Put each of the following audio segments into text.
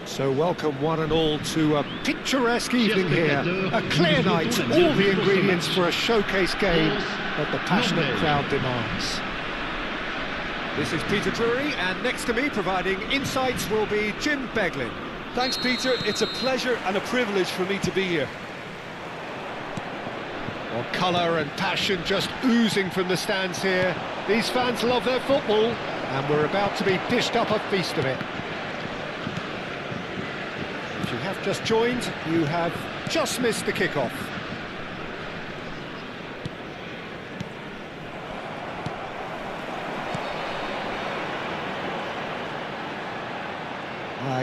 So welcome one and all to a picturesque evening here, a clear night, all the ingredients for a showcase game that the passionate crowd demands. This is Peter Drury, and next to me providing insights will be Jim Beglin. Thanks, Peter. It's a pleasure and a privilege for me to be here. Well, colour and passion just oozing from the stands here. These fans love their football, and we're about to be dished up a feast of it. If you have just joined, you have just missed the kickoff.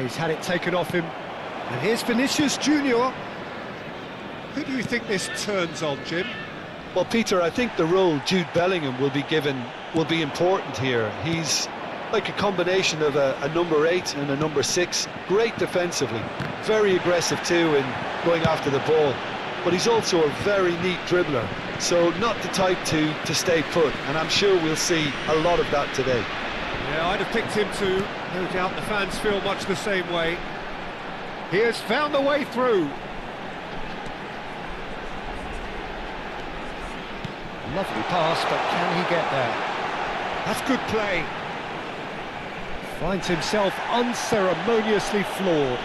He's had it taken off him. And here's Vinicius Junior. Who do you think this turns on, Jim? Well, Peter, I think the role Jude Bellingham will be given will be important here. He's like a combination of a number 8 and a number 6. Great defensively, very aggressive too in going after the ball. But he's also a very neat dribbler, so not the type to stay put. And I'm sure we'll see a lot of that today. Yeah, I'd have picked him too. No doubt the fans feel much the same way. He has found the way through. Lovely pass, but can he get there? That's good play. Finds himself unceremoniously floored.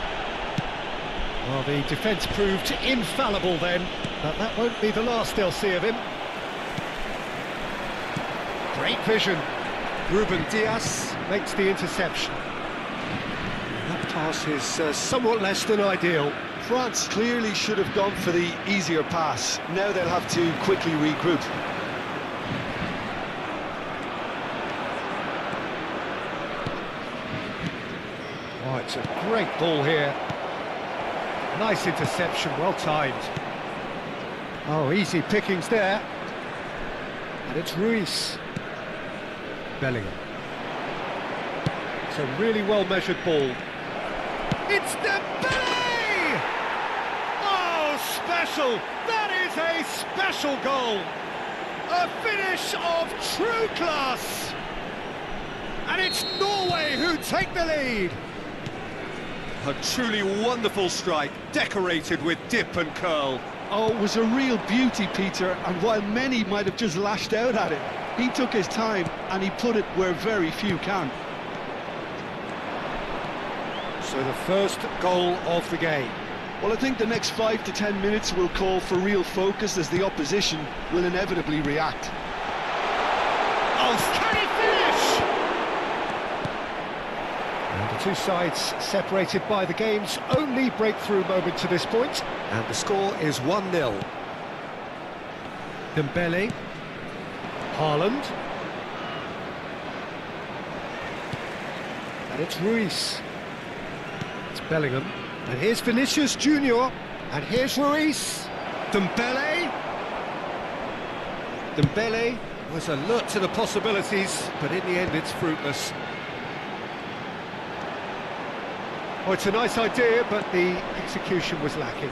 Well, the defence proved infallible then, but that won't be the last they'll see of him. Great vision. Ruben Dias makes the interception. That pass is somewhat less than ideal. France clearly should have gone for the easier pass. Now they'll have to quickly regroup. Oh, it's a great ball here. Nice interception, well timed. Oh, easy pickings there. And it's Ruiz. Bellingham. It's a really well-measured ball. It's Dembele! Oh, special! That is a special goal! A finish of true class! And it's Norway who take the lead! A truly wonderful strike, decorated with dip and curl. Oh, it was a real beauty, Peter, and while many might have just lashed out at it, he took his time and he put it where very few can. So the first goal of the game. Well, I think the next 5 to 10 minutes will call for real focus as the opposition will inevitably react. Oh, can he finish? And the two sides separated by the game's only breakthrough moment to this point. And the score is 1-0. Dembele. Haaland. And it's Ruiz. It's Bellingham. And here's Vinicius Junior. And here's Ruiz. Dembele. Dembele was alert to the possibilities, but in the end it's fruitless. Oh, it's a nice idea, but the execution was lacking.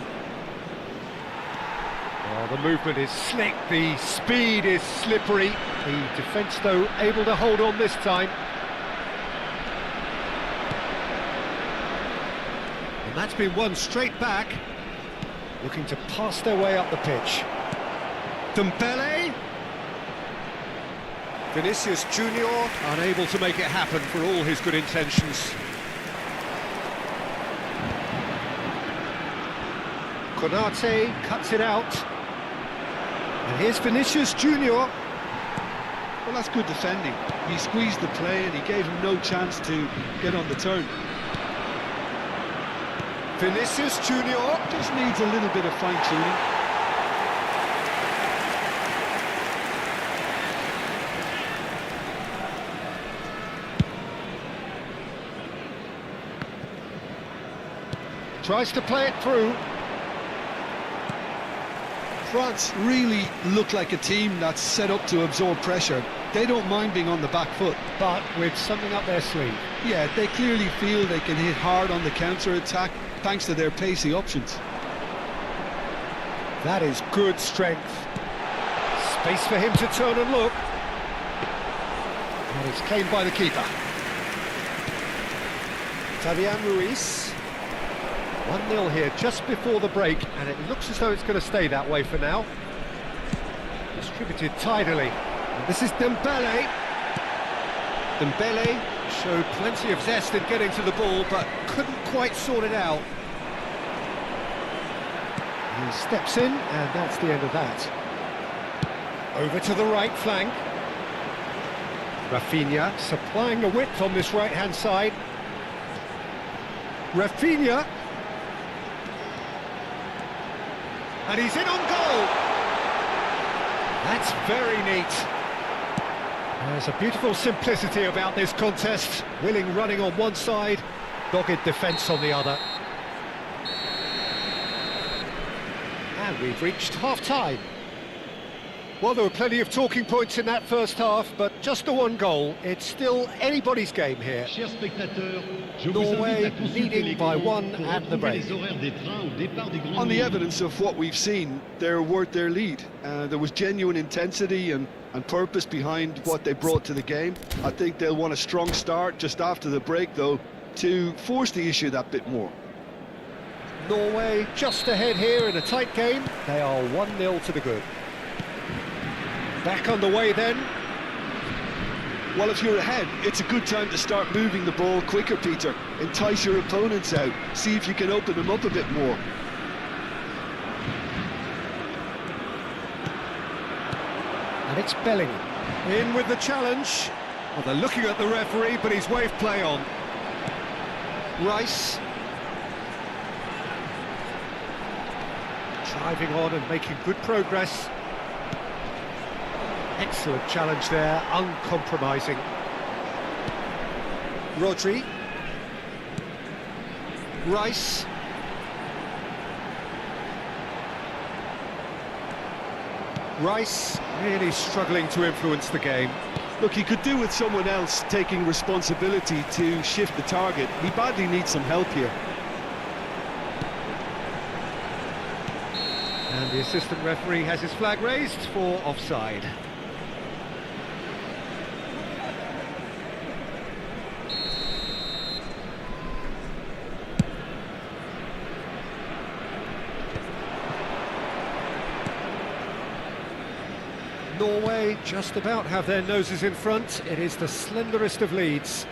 Oh, the movement is slick, the speed is slippery. The defence, though, able to hold on this time. And that's been won straight back. Looking to pass their way up the pitch. Dembele. Vinicius Junior unable to make it happen for all his good intentions. Konate cuts it out. And here's Vinicius Junior. Well, that's good defending. He squeezed the play and he gave him no chance to get on the turn. Vinicius Junior Just needs a little bit of fine-tuning. tries to play it through. France really look like a team that's set up to absorb pressure. They don't mind being on the back foot. But with something up their sleeve. Yeah, they clearly feel they can hit hard on the counter-attack thanks to their pacey options. That is good strength. Space for him to turn and look. And it's claimed by the keeper. Fabian Ruiz. 1-0 here just before the break, and it looks as though it's going to stay that way for now. Distributed tidily. And this is Dembele. Dembele showed plenty of zest in getting to the ball, but couldn't quite sort it out. He steps in, and that's the end of that. Over to the right flank. Rafinha supplying the width on this right-hand side. Rafinha. And he's in on goal. That's very neat. There's a beautiful simplicity about this contest. Willing running on one side, dogged defence on the other. And we've reached half-time. Well, there were plenty of talking points in that first half, but just the one goal. It's still anybody's game here. Norway leading by one at the break. On the evidence of what we've seen, they're worth their lead. There was genuine intensity and purpose behind what they brought to the game. I think they'll want a strong start just after the break, though, to force the issue that bit more. Norway just ahead here in a tight game. They are 1-0 to the good. Back on the way then. Well, if you're ahead, it's a good time to start moving the ball quicker, Peter. Entice your opponents out. See if you can open them up a bit more. And it's Bellingham. In with the challenge. Well, they're looking at the referee, but he's waved play on. Rice. Driving on and making good progress. Excellent challenge there, uncompromising. Rodri. Rice. Rice really struggling to influence the game. Look, he could do with someone else taking responsibility to shift the target. He badly needs some help here. And the assistant referee has his flag raised for offside. Norway just about have their noses in front. It is the slenderest of leads.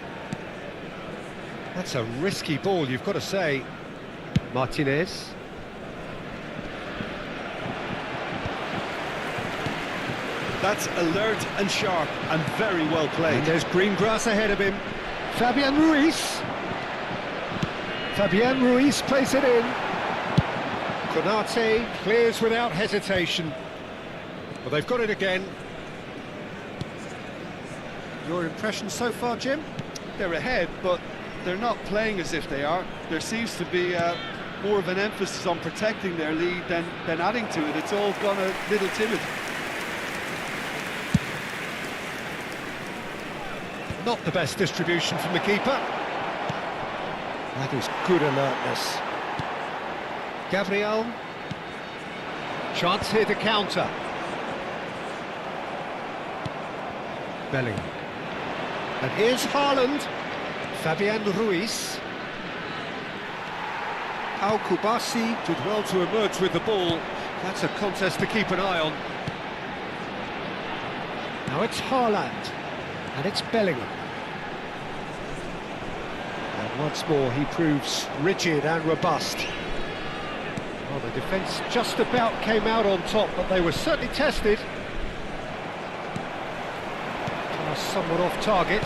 That's a risky ball, you've got to say. Martinez. That's alert and sharp and very well played. And there's green grass ahead of him. Fabian Ruiz. Fabian Ruiz plays it in. Konate clears without hesitation. Well, they've got it again. Your impression so far, Jim? They're ahead, but they're not playing as if they are. There seems to be more of an emphasis on protecting their lead than adding to it. It's all gone a little timid. Not the best distribution from the keeper. That is good alertness. Gabriel. Chance here to counter. Bellingham. And here's Haaland. Fabian Ruiz. Pau Kubasi did well to emerge with the ball. That's a contest to keep an eye on. Now it's Haaland. And it's Bellingham. And once more he proves rigid and robust. Well, the defence just about came out on top, but they were certainly tested. somewhat off target.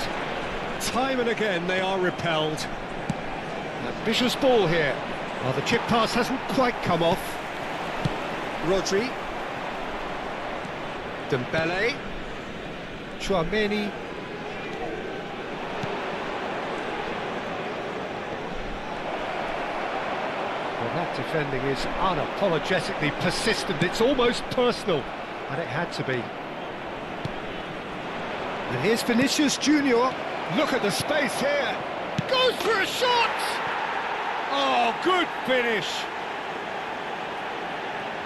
Time and again they are repelled. Ambitious ball here. Well, the chip pass hasn't quite come off. Rodri. Dembele. Tchouameni. Well, that defending is unapologetically persistent. It's almost personal, and it had to be. And here's Vinicius Junior. Look at the space here. Goes for a shot! Oh, good finish.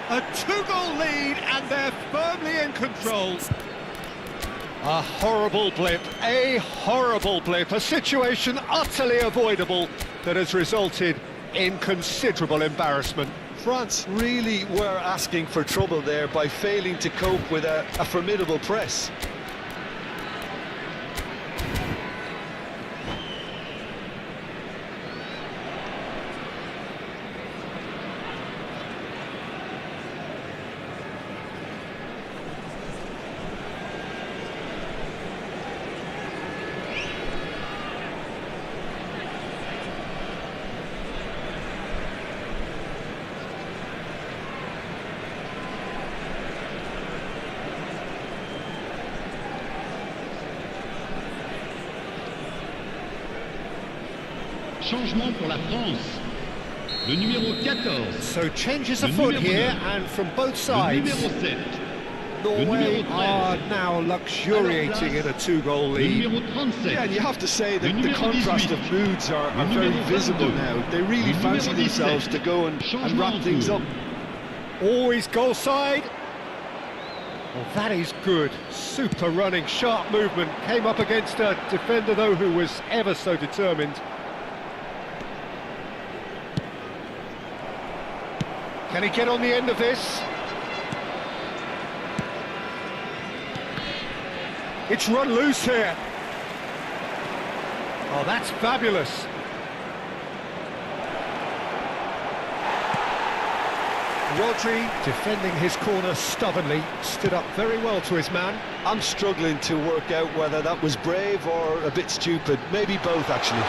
A two-goal lead, and they're firmly in control. A horrible blip, a situation utterly avoidable that has resulted in considerable embarrassment. France really were asking for trouble there by failing to cope with a formidable press. Changement pour la France. Le numéro 14. So changes afoot here, and from both sides. Le numéro 7. Norway are now luxuriating in a two-goal Le lead. numéro 37. Yeah, and you have to say that the contrast of moods are very visible now. They really fancy themselves to go and wrap things up. Always goal side. Well, that is good. Super running, sharp movement. Came up against a defender, though, who was ever so determined. Can he get on the end of this? It's run loose here. Oh, that's fabulous. Rodri, defending his corner stubbornly, stood up very well to his man. I'm struggling to work out whether that was brave or a bit stupid. Maybe both, actually.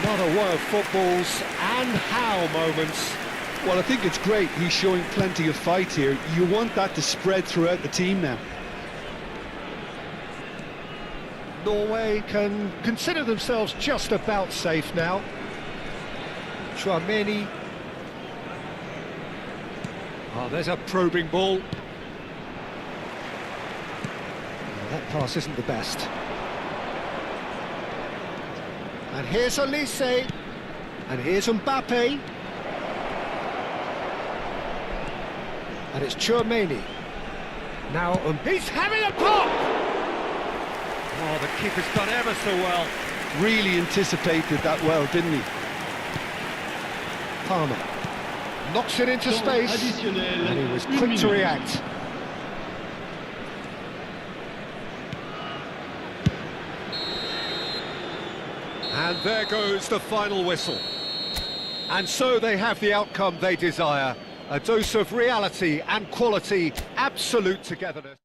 Another one of football's and how moments. Well, I think it's great. He's showing plenty of fight here. You want that to spread throughout the team now. Norway can consider themselves just about safe now. Tchouameni. Oh, there's a probing ball. Oh, that pass isn't the best. And here's Elise. And here's Mbappe. And it's Tchouameni. Now, he's having a pop! Oh, the keeper's done ever so well. Really anticipated that well, didn't he? Palmer knocks it into space, and he was quick to react. And there goes the final whistle. And so they have the outcome they desire. A dose of reality and quality, absolute togetherness.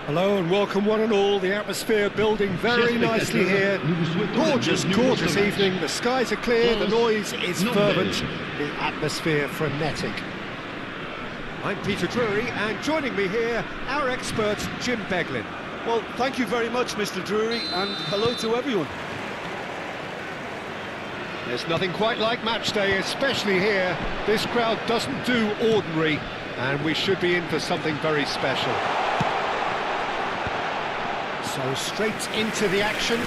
Hello and welcome one and all. The atmosphere building very nicely here. Gorgeous, gorgeous evening. The skies are clear, the noise is fervent, the atmosphere frenetic. I'm Peter Drury, and joining me here, our expert Jim Beglin. Well, thank you very much, Mr. Drury, and hello to everyone. There's nothing quite like match day, especially here. This crowd doesn't do ordinary, and we should be in for something very special. So straight into the action.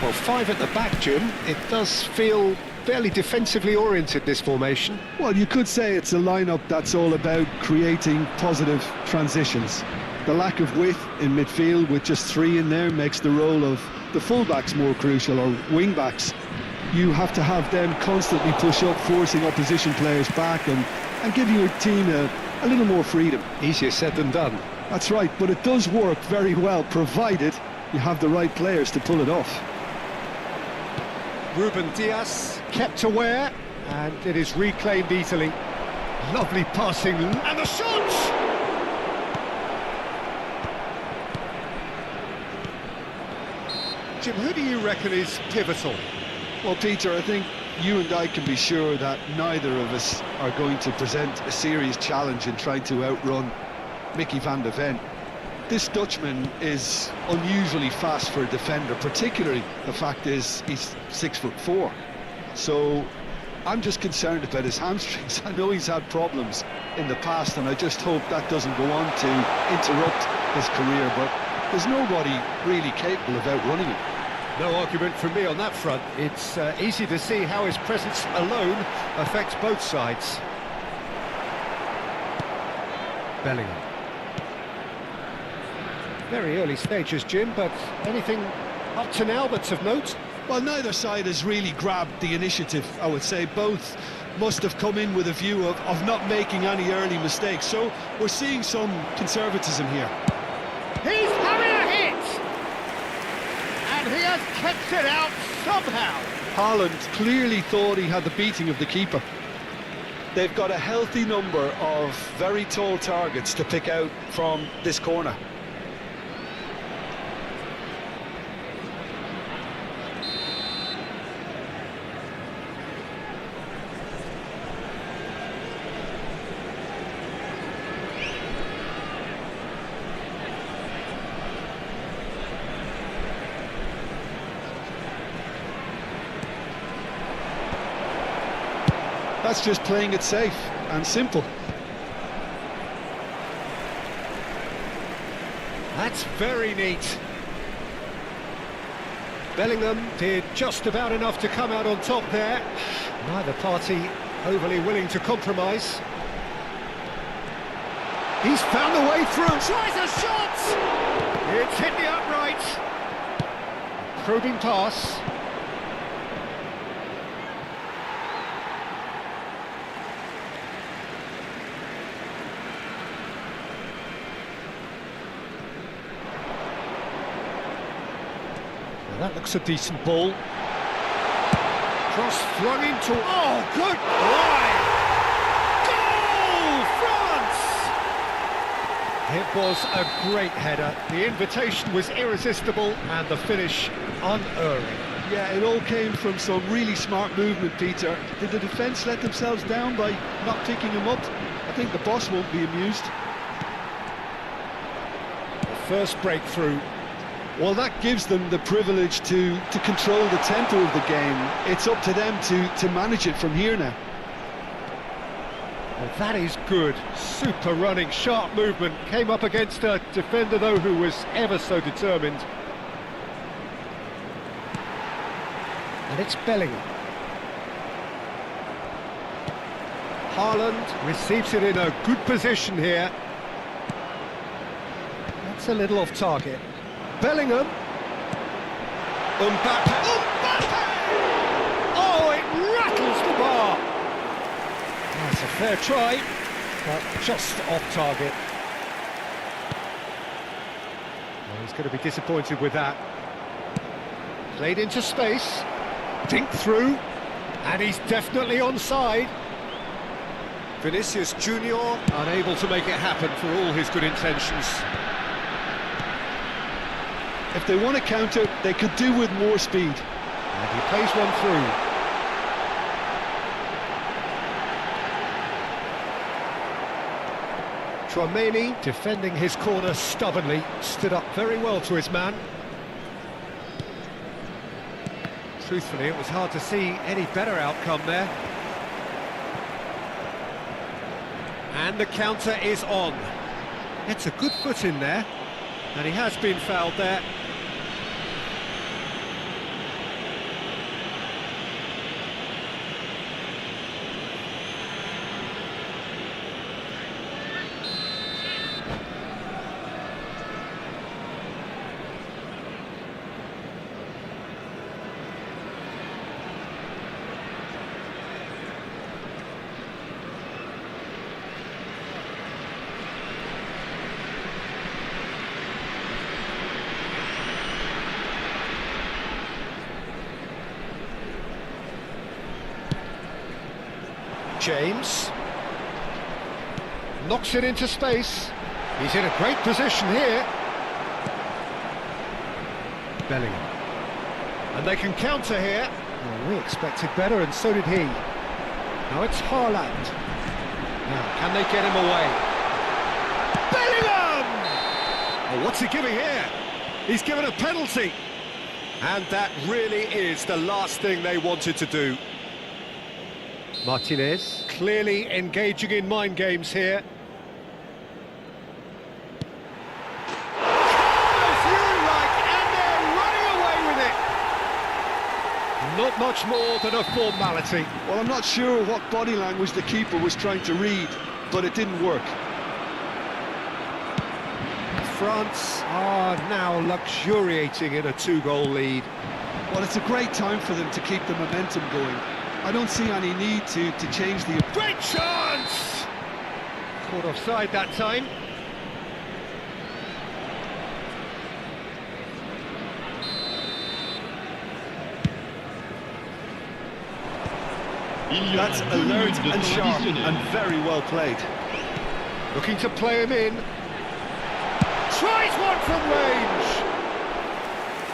Well, 5 at the back, Jim. It does feel fairly defensively oriented, this formation. Well, you could say it's a lineup that's all about creating positive transitions. The lack of width in midfield with just 3 in there makes the role of the fullbacks more crucial, or wing-backs. You have to have them constantly push up, forcing opposition players back and giving your team a little more freedom. Easier said than done. That's right, but it does work very well, provided you have the right players to pull it off. Ruben Diaz kept aware, and it is reclaimed easily. Lovely passing, and the shot! Jim, who do you reckon is pivotal? Well, Peter, I think you and I can be sure that neither of us are going to present a serious challenge in trying to outrun Mickey van de Ven. This Dutchman is unusually fast for a defender, particularly the fact is he's 6'4". So I'm just concerned about his hamstrings. I know he's had problems in the past, and I just hope that doesn't go on to interrupt his career, but there's nobody really capable of outrunning him. No argument from me on that front. It's easy to see how his presence alone affects both sides. Bellingham. Very early stages, Jim, but anything up to now that's of note? Well, neither side has really grabbed the initiative, I would say. Both must have come in with a view of not making any early mistakes. So we're seeing some conservatism here. He's having a hit! And he has kept it out somehow. Haaland clearly thought he had the beating of the keeper. They've got a healthy number of very tall targets to pick out from this corner. That's just playing it safe and simple. That's very neat. Bellingham did just about enough to come out on top there. Neither party overly willing to compromise. He's found a way through. Tries a shot! It's hit the upright. Probing pass. Well, that looks a decent ball. Cross flung into... Oh, good line! Goal, France! It was a great header. The invitation was irresistible and the finish unerring. Yeah, it all came from some really smart movement, Peter. Did the defence let themselves down by not picking him up? I think the boss won't be amused. The first breakthrough. Well, that gives them the privilege to control the tempo of the game. It's up to them to manage it from here now. Well, that is good. Super running, sharp movement. Came up against a defender, though, who was ever so determined. And it's Bellingham. Haaland receives it in a good position here. That's a little off target. Bellingham. Mbappe. Oh, it rattles the bar. That's a fair try, but just off target. Well, he's going to be disappointed with that. Played into space. Dink through. And he's definitely onside. Vinicius Junior unable to make it happen for all his good intentions. If they want to counter, they could do with more speed. And he plays one through. Tchouaméni, defending his corner stubbornly, stood up very well to his man. Truthfully, it was hard to see any better outcome there. And the counter is on. It's a good foot in there, and he has been fouled there. James knocks it into space. He's in a great position here. Bellingham. And they can counter here. Well, we expected better, and so did he. Now it's Haaland. Now, can they get him away? Bellingham! Oh, what's he giving here? He's given a penalty. And that really is the last thing they wanted to do. Martinez clearly engaging in mind games here. As you like, and they're running away with it. Not much more than a formality. Well, I'm not sure what body language the keeper was trying to read, but it didn't work. France are now luxuriating in a two-goal lead. Well, it's a great time for them to keep the momentum going. I don't see any need to change the... Great chance! Caught offside that time. That's alert and sharp and very well played. Looking to play him in. Tries one from range!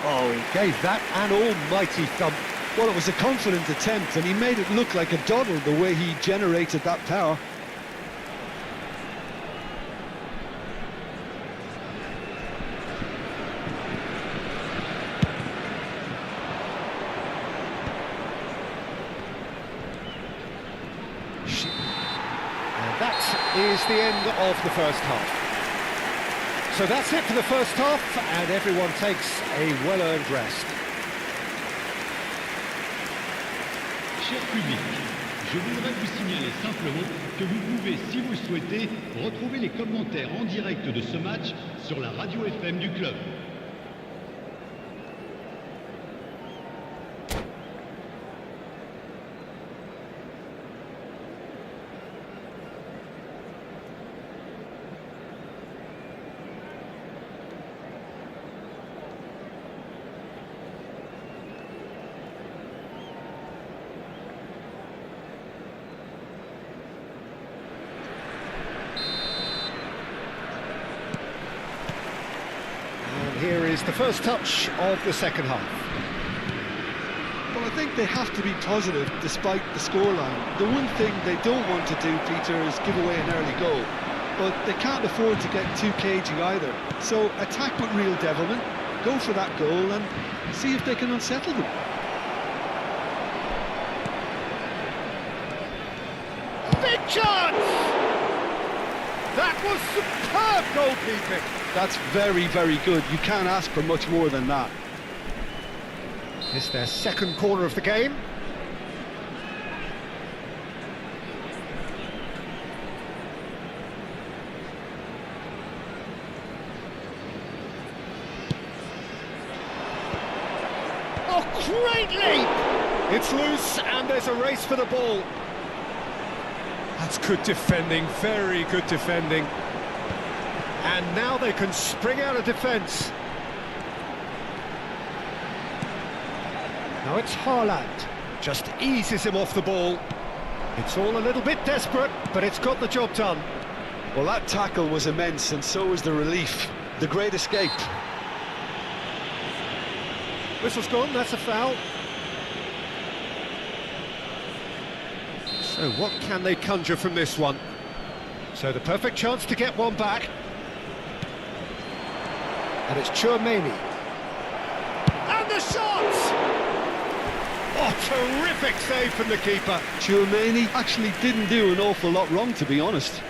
Oh, he gave that an almighty thump. Well, it was a confident attempt, and he made it look like a doddle the way he generated that power. And that is the end of the first half. So that's it for the first half, and everyone takes a well-earned rest. Cher public, je voudrais vous signaler simplement que vous pouvez, si vous le souhaitez, retrouver les commentaires en direct de ce match sur la radio FM du club. here is the first touch of the second half. Well, I think they have to be positive despite the scoreline. The one thing they don't want to do, Peter, is give away an early goal. But they can't afford to get too cagey either. So attack with real devilment, go for that goal and see if they can unsettle them. Big chance! That was superb goalkeeping. That's very, very good. You can't ask for much more than that. It's their second corner of the game. Oh, great leap! It's loose and there's a race for the ball. That's good defending, very good defending. And now they can spring out of defence. Now it's Haaland, just eases him off the ball. It's all a little bit desperate, but it's got the job done. Well, that tackle was immense, and so was the relief. The great escape. Whistle's gone, that's a foul. So what can they conjure from this one? So the perfect chance to get one back. And it's Tchouaméni. And the shot! Oh, terrific save from the keeper. Tchouaméni actually didn't do an awful lot wrong, to be honest.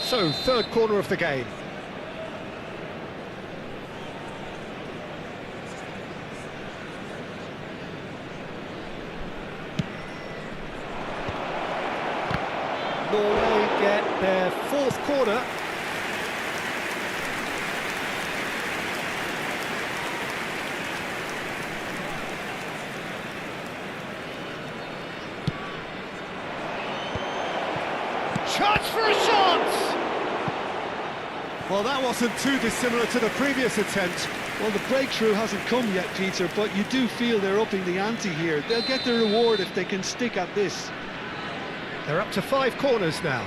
So, third corner of the game. Norway get their fourth corner. Chance for a shot! Well, that wasn't too dissimilar to the previous attempt. Well, the breakthrough hasn't come yet, Peter, but you do feel they're upping the ante here. They'll get the reward if they can stick at this. They're up to 5 corners now.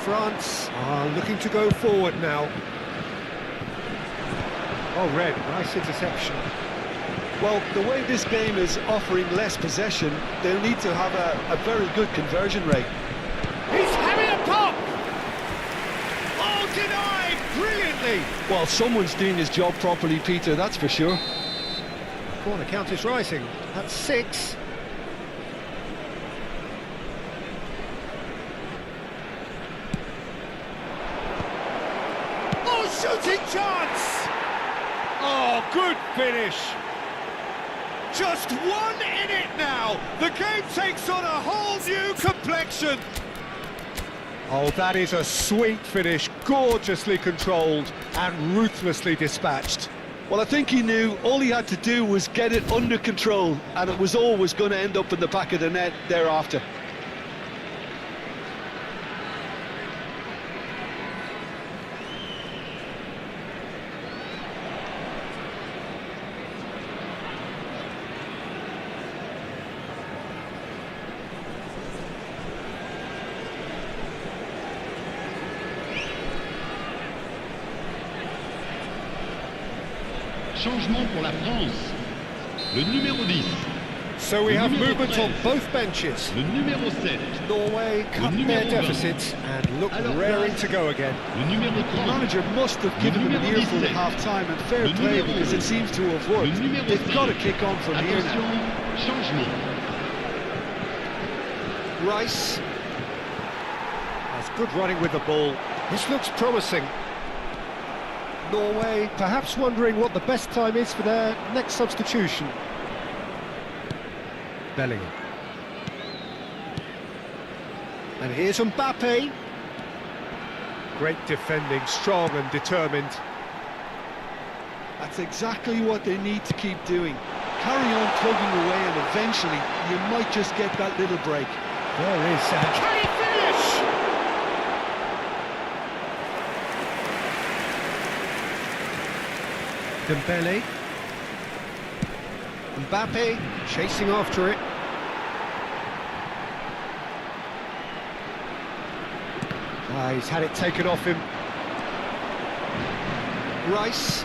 France are looking to go forward now. Oh, red, nice interception. Well, the way this game is offering less possession, they'll need to have a very good conversion rate. He's having a pop! Oh, denied brilliantly! Well, someone's doing his job properly, Peter, that's for sure. Corner count is rising. That's 6. Oh, shooting chance! Oh, good finish! Just one in it now! The game takes on a whole new complexion! Oh, that is a sweet finish, gorgeously controlled and ruthlessly dispatched. Well, I think he knew all he had to do was get it under control, and it was always going to end up in the back of the net thereafter. Changement pour la France. Le numéro 10. So we have movement 13. on both benches. Le numéro 7. Norway cut numéro their 20. deficits and look Alors, raring to go again. Le numéro The 30. manager must have given them an numéro earful at 17. half-time, and fair Le play numéro because it 11. seems to have Le worked. numéro They've 5. got to kick on from here Attention, now. changement. Rice has good running with the ball. This looks promising. Norway perhaps wondering what the best time is for their next substitution. Bellingham. And here's Mbappe. Great defending, strong and determined. That's exactly what they need to keep doing. Carry on plugging away and eventually you might just get that little break. There is can he finish? Dembele. Mbappe chasing after it. He's had it taken off him. Rice,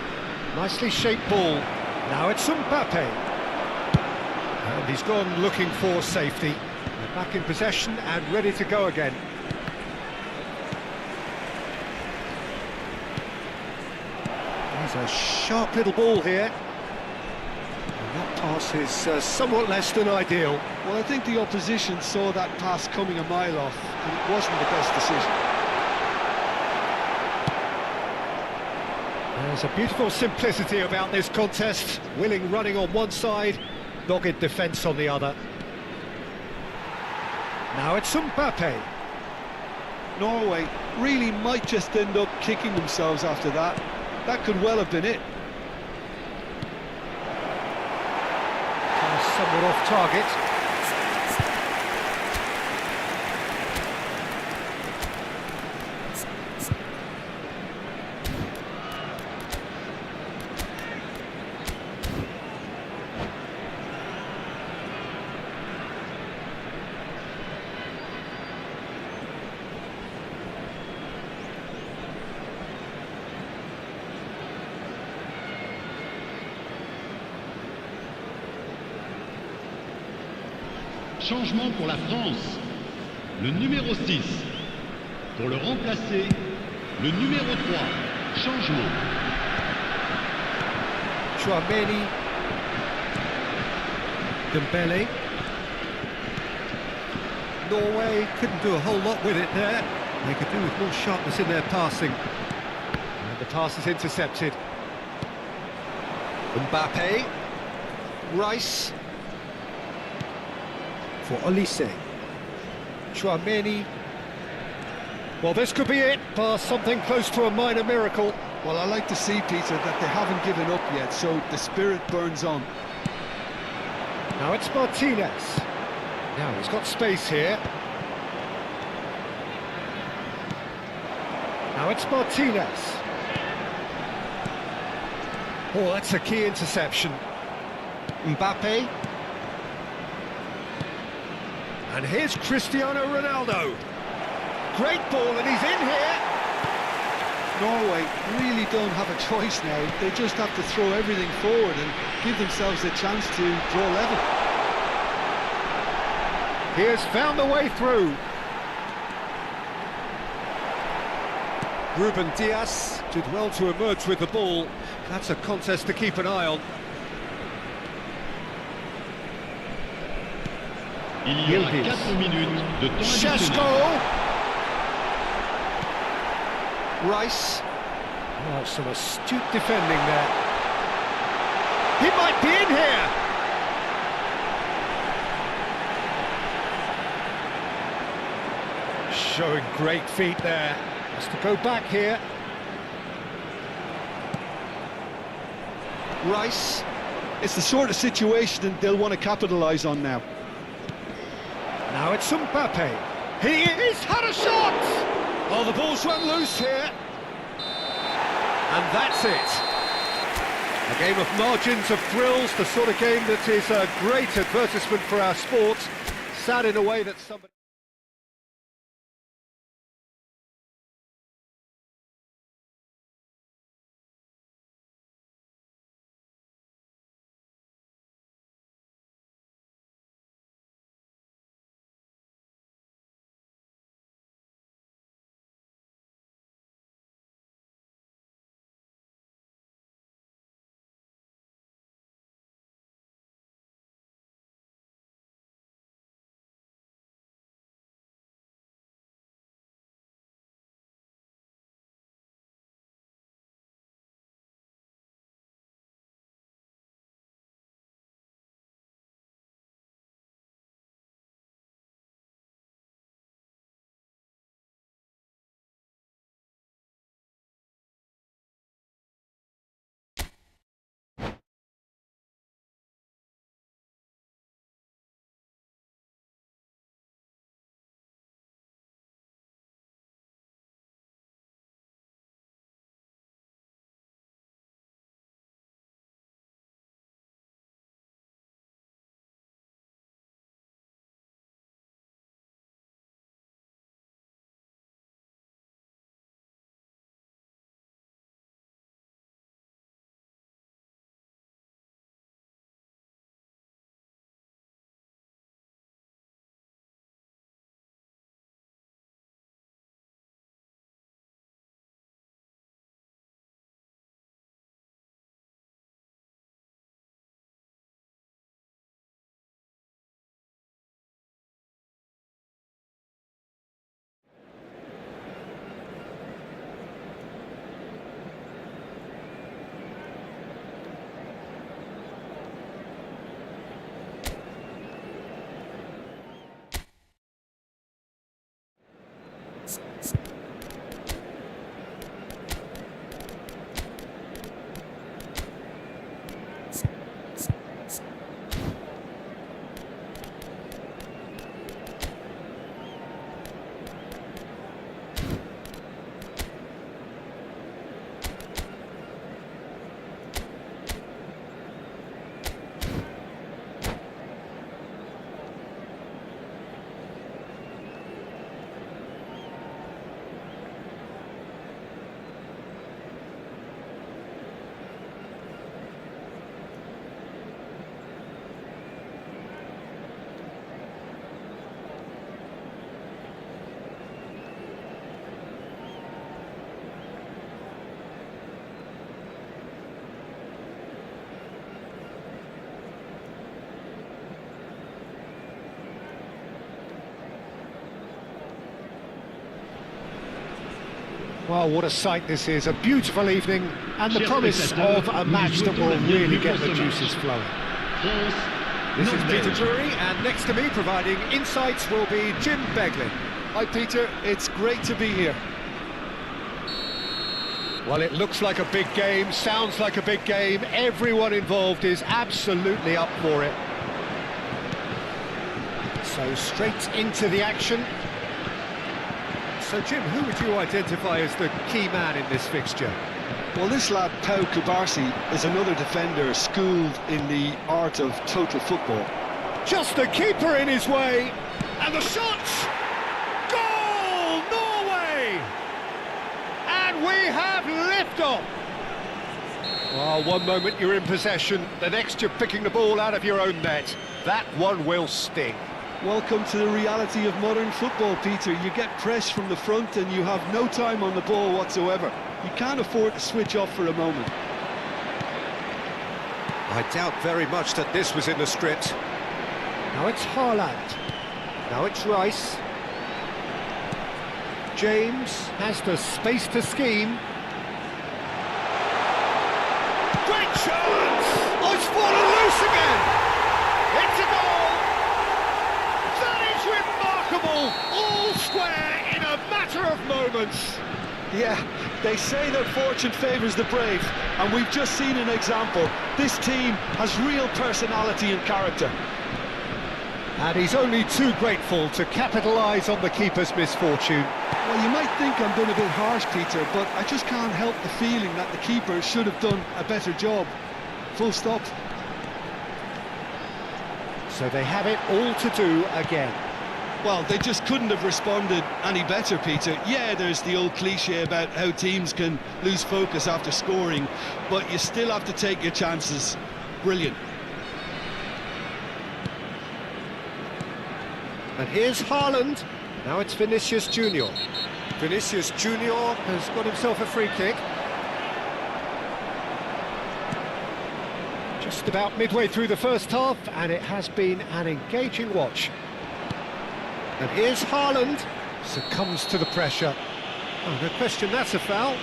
nicely shaped ball. Now it's Mbappe. And he's gone looking for safety. They're back in possession and ready to go again. He's a sharp little ball here. And that pass is somewhat less than ideal. Well, I think the opposition saw that pass coming a mile off, and it wasn't the best decision. There's a beautiful simplicity about this contest. Willing running on one side, dogged defence on the other. Now it's Mbappe. Norway really might just end up kicking themselves after that. That could well have been it. Somewhat off target. Changement pour la France. Le numéro 6. Pour le remplacer, le numéro 3. Changement. Chouameni. Dembele. Norway couldn't do a whole lot with it there. They could do with more sharpness in their passing. And the pass is intercepted. Mbappe. Rice. For Olise. Chouameni. Well, this could be it, bar something close to a minor miracle. Well, I like to see, Peter, that they haven't given up yet, so the spirit burns on. Now it's Martinez. Now he's got space here. Now it's Martinez. Oh, that's a key interception. Mbappe. And here's Cristiano Ronaldo. Great ball, and he's in here. Norway really don't have a choice now. They just have to throw everything forward and give themselves a chance to draw level. He has found the way through. Ruben Dias did well to emerge with the ball. That's a contest to keep an eye on. Il y aura 4 minutes de temps additionnel. Rice. Oh, some astute defending there. He might be in here. Showing great feet there. Has to go back here. Rice. It's the sort of situation that they'll want to capitalise on now. Now it's Mbappe. He's had a shot! Oh, the ball's run loose here. And that's it. A game of margins of thrills, the sort of game that is a great advertisement for our sport. Sad in a way that somebody... Well, what a sight this is, a beautiful evening, and the Chers promise spectateurs, of a nous match that souhaitons will la bienvenue really pour get ce the match. juices flowing. France, This is Norvège. Peter Drury, and next to me, providing insights, will be Jim Beglin. Hi Peter, it's great to be here. Well, it looks like a big game, sounds like a big game. Everyone involved is absolutely up for it. So straight into the action. So Jim, who would you identify as the key man in this fixture? Well, this lad, Pau Kubarsi, is another defender schooled in the art of total football. Just the keeper in his way, and the shot! Goal, Norway! And we have liftoff! Oh, one moment you're in possession, the next you're picking the ball out of your own net. That one will sting. Welcome to the reality of modern football, Peter. You get press from the front and you have no time on the ball whatsoever. You can't afford to switch off for a moment. I doubt very much that this was in the script. Now it's Haaland. Now it's Rice. James has the space to scheme. Great chance! Oh, it's fallen loose again! It's a goal! That is remarkable! All square in a matter of moments. Yeah, they say that fortune favours the brave, and we've just seen an example. This team has real personality and character. And he's only too grateful to capitalise on the keeper's misfortune. Well, you might think I'm being a bit harsh, Peter, but I just can't help the feeling that the keeper should have done a better job. Full stop. So they have it all to do again. Well, they just couldn't have responded any better, Peter. Yeah, there's the old cliche about how teams can lose focus after scoring, but you still have to take your chances. Brilliant. And here's Haaland. Now it's Vinicius Junior. Vinicius Junior has got himself a free kick. Just about midway through the first half, and it has been an engaging watch. And here's Haaland, succumbs to the pressure. Oh, no question, that's a foul.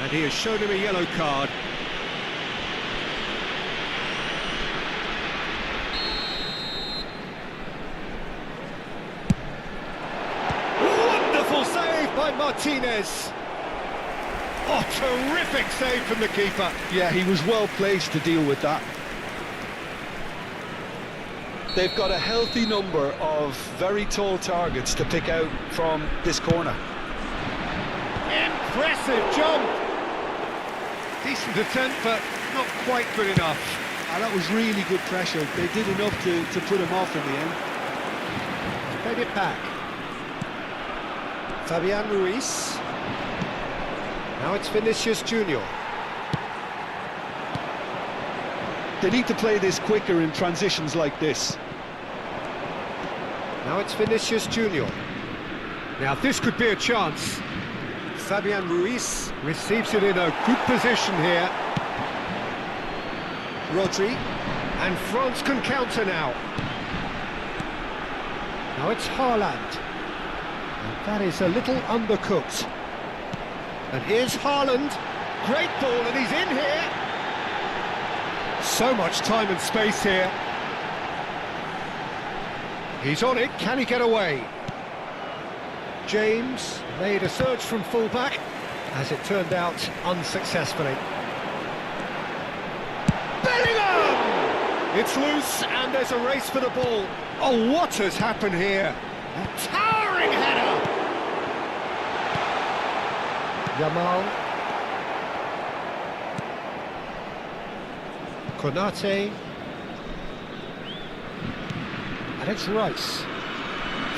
And he has shown him a yellow card. Wonderful save by Martinez. Oh, terrific save from the keeper. Yeah, he was well placed to deal with that. They've got a healthy number of very tall targets to pick out from this corner. Impressive jump. Decent attempt, but not quite good enough. And that was really good pressure. They did enough to put him off in the end. Played it back. Fabian Ruiz. Now it's Vinicius Junior. They need to play this quicker in transitions like this. Now it's Vinicius Junior. Now this could be a chance. Fabian Ruiz receives it in a good position here. Rodri, and France can counter now. Now it's Haaland. And that is a little undercooked. And here's Haaland. Great ball, and he's in here. So much time and space here. He's on it, can he get away? James made a surge from full-back, as it turned out, unsuccessfully. Bellingham! It's loose, and there's a race for the ball. Oh, what has happened here? A towering header! Yamal. Konate. And it's Rice.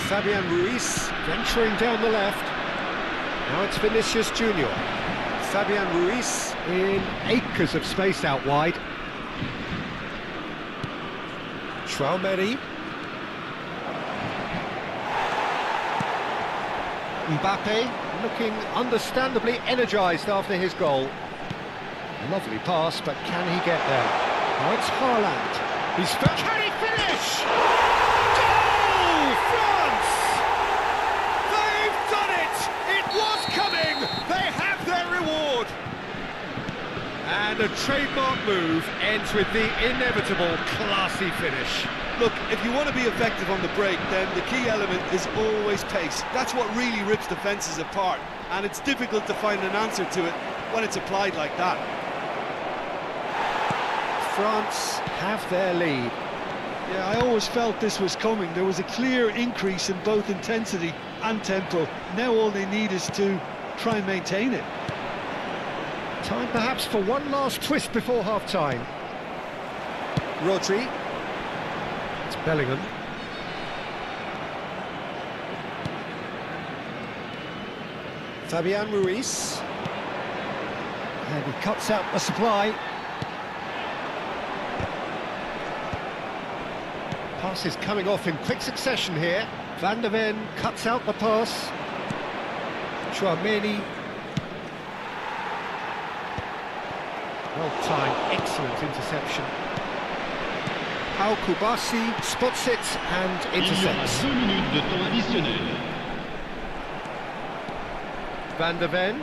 Fabian Ruiz venturing down the left. Now it's Vinicius Junior. Fabian Ruiz in acres of space out wide. Traumeri. Mbappe looking understandably energised after his goal. Lovely pass, but can he get there? Now it's Haaland. He's can he finish? Goal, France! They've done it! It was coming! And a trademark move ends with the inevitable classy finish. Look, if you want to be effective on the break, then the key element is always pace. That's what really rips defences apart, and it's difficult to find an answer to it when it's applied like that. France have their lead. Yeah, I always felt this was coming. There was a clear increase in both intensity and tempo. Now all they need is to try and maintain it. Time perhaps for one last twist before half-time. Rodri. It's Bellingham. Fabian Ruiz. And he cuts out the supply. Pass is coming off in quick succession here. Van der Ven cuts out the pass. Chouameni. Well-timed, excellent interception. Pau Kubasi spots it and Il y aura intercepts. 2 minutes de temps additionnel. Van der Ven.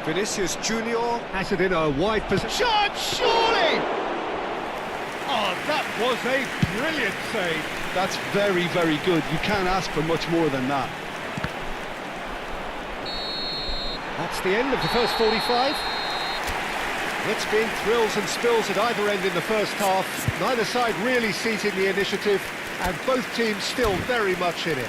Vinicius Junior has it in a wide position. Shot, surely! Oh, that was a brilliant save. That's very, very good. You can't ask for much more than that. That's the end of the first 45. It's been thrills and spills at either end in the first half. Neither side really seizing the initiative, and both teams still very much in it.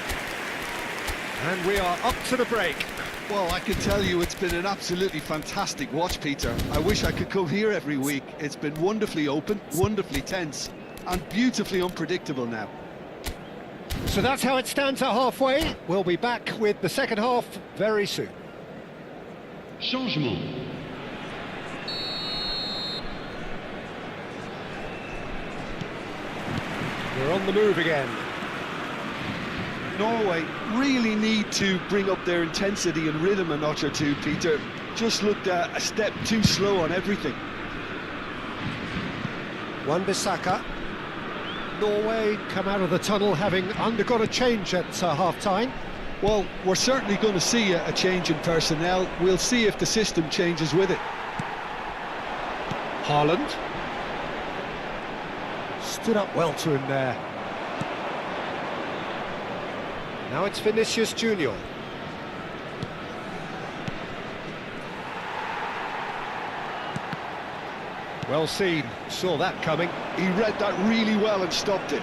And we are up to the break. Well, I can tell you it's been an absolutely fantastic watch, Peter. I wish I could come here every week. It's been wonderfully open, wonderfully tense, and beautifully unpredictable now. So that's how it stands at halfway. We'll be back with the second half very soon. Changement. We're on the move again. Norway really need to bring up their intensity and rhythm a notch or two, Peter. Just looked a step too slow on everything. Wan-Bissaka. Norway come out of the tunnel having undergone a change at half-time. Well, we're certainly going to see a change in personnel. We'll see if the system changes with it. Haaland. Stood up well to him there. Now it's Vinicius Junior. Well seen, saw that coming. He read that really well and stopped it.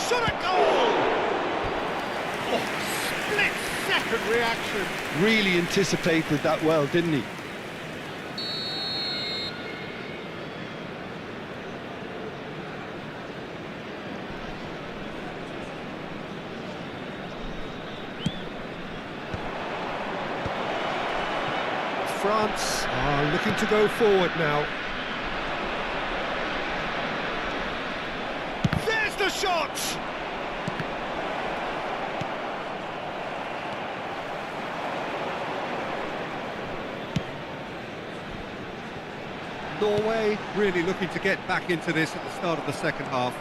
Shot a goal! Oh, split-second reaction. Really anticipated that well, didn't he? France are looking to go forward now. There's the shot! Norway really looking to get back into this at the start of the second half.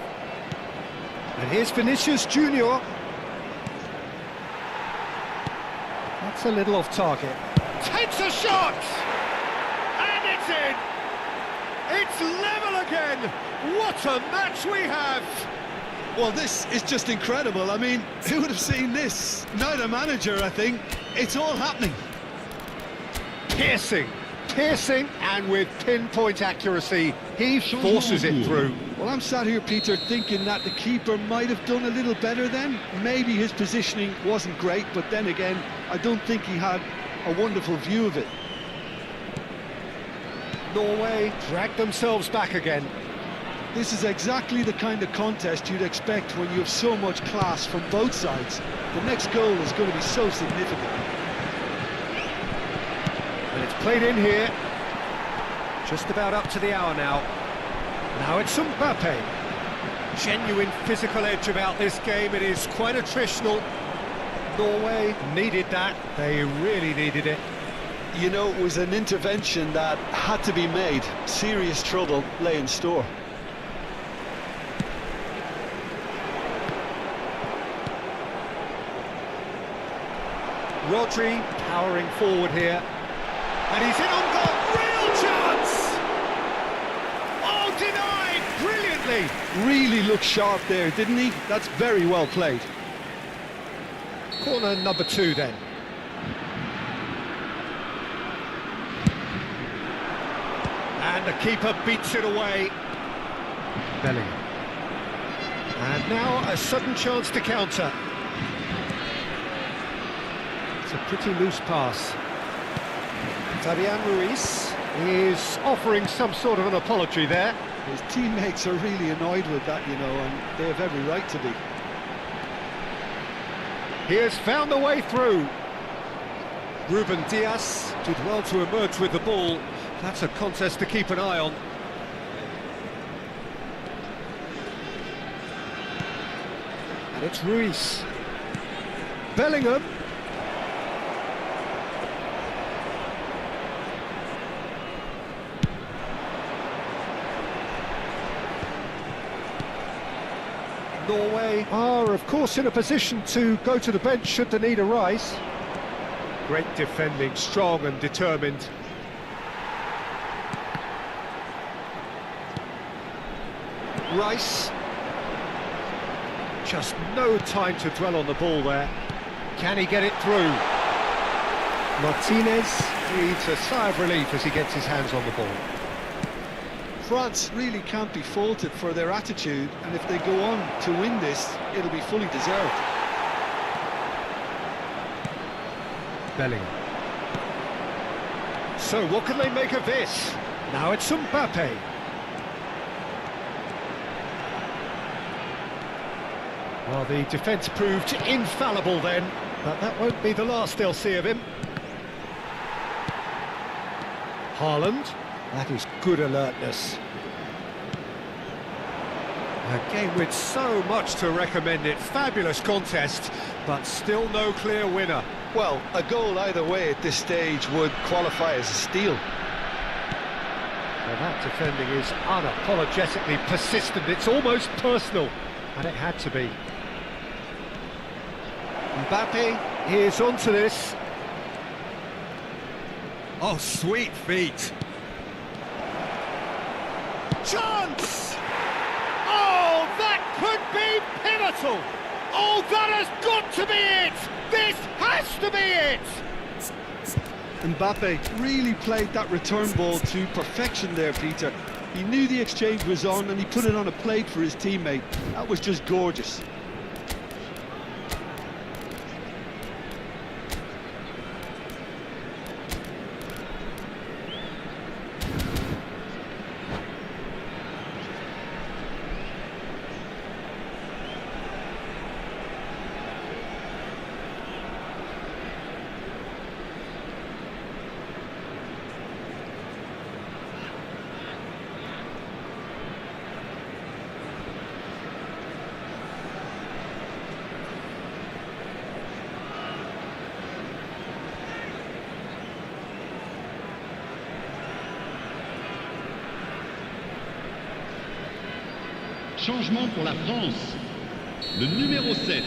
And here's Vinicius Junior. That's a little off target. Takes a shot! And it's in! It's level again! What a match we have! Well, this is just incredible. I mean, who would have seen this? Not a manager, I think. It's all happening. Piercing, and with pinpoint accuracy, he forces it through. Well, I'm sat here, Peter, thinking that the keeper might have done a little better then. Maybe his positioning wasn't great, but then again, I don't think he had a wonderful view of it. Norway drag themselves back again. This is exactly the kind of contest you'd expect when you have so much class from both sides. The next goal is going to be so significant. And it's played in here. Just about up to the hour now. Now it's Mbappe. Genuine physical edge about this game. It is quite attritional. Norway needed that. They really needed it. You know, it was an intervention that had to be made. Serious trouble lay in store. Rodri powering forward here. And he's in on goal. Real chance! Oh, denied brilliantly. Really looked sharp there, didn't he? That's very well played. Corner number 2 then. And the keeper beats it away. Bellingham. And now a sudden chance to counter. It's a pretty loose pass. Fabian Ruiz is offering some sort of an apology there. His teammates are really annoyed with that, you know, and they have every right to be. He has found the way through. Ruben Dias did well to emerge with the ball. That's a contest to keep an eye on. And it's Ruiz. Bellingham. Norway are, of course, in a position to go to the bench should the need arise. Great defending, strong and determined. Rice. Just no time to dwell on the ball there. Can he get it through? Martinez breathes a sigh of relief as he gets his hands on the ball. France really can't be faulted for their attitude, and if they go on to win this, it'll be fully deserved. Bellingham. So what can they make of this? Now it's Mbappe. Well, the defence proved infallible then, but that won't be the last they'll see of him. Haaland. That is good alertness. A game with so much to recommend it. Fabulous contest, but still no clear winner. Well, a goal either way at this stage would qualify as a steal. Well, that defending is unapologetically persistent. It's almost personal, and it had to be. Mbappe is onto this. Oh, sweet feet. Chance! Oh, that could be pivotal! Oh, that has got to be it! This has to be it! Mbappe really played that return ball to perfection there, Peter. He knew the exchange was on and he put it on a plate for his teammate. That was just gorgeous. Changement pour la France. Le numéro 7.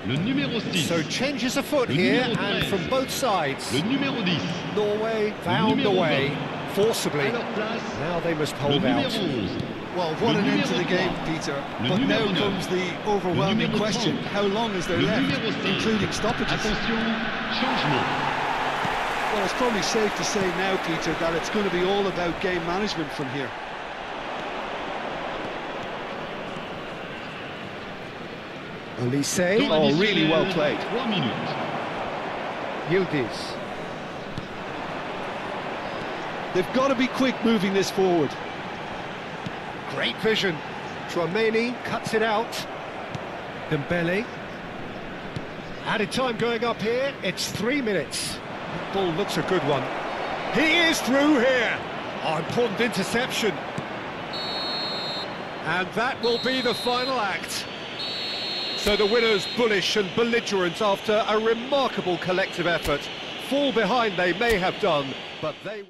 Le numéro 6. So changes afoot here and from both sides. Le numéro 10. Norway found the way forcibly. Now they must hold out. Well, what an end to the game, Peter. But now comes the overwhelming question. How long is there left, including stoppages? Attention, changement. Well, it's probably safe to say now, Peter, that it's going to be all about game management from here. Olise. Oh, really well played. 3 minutes. Yildiz. They've got to be quick moving this forward. Great vision. Tchouameni cuts it out. Dembele. Added time going up here. It's 3 minutes. That ball looks a good one. He is through here. Oh, important interception. And that will be the final act. So the winners bullish and belligerent after a remarkable collective effort. Fall behind they may have done, but they...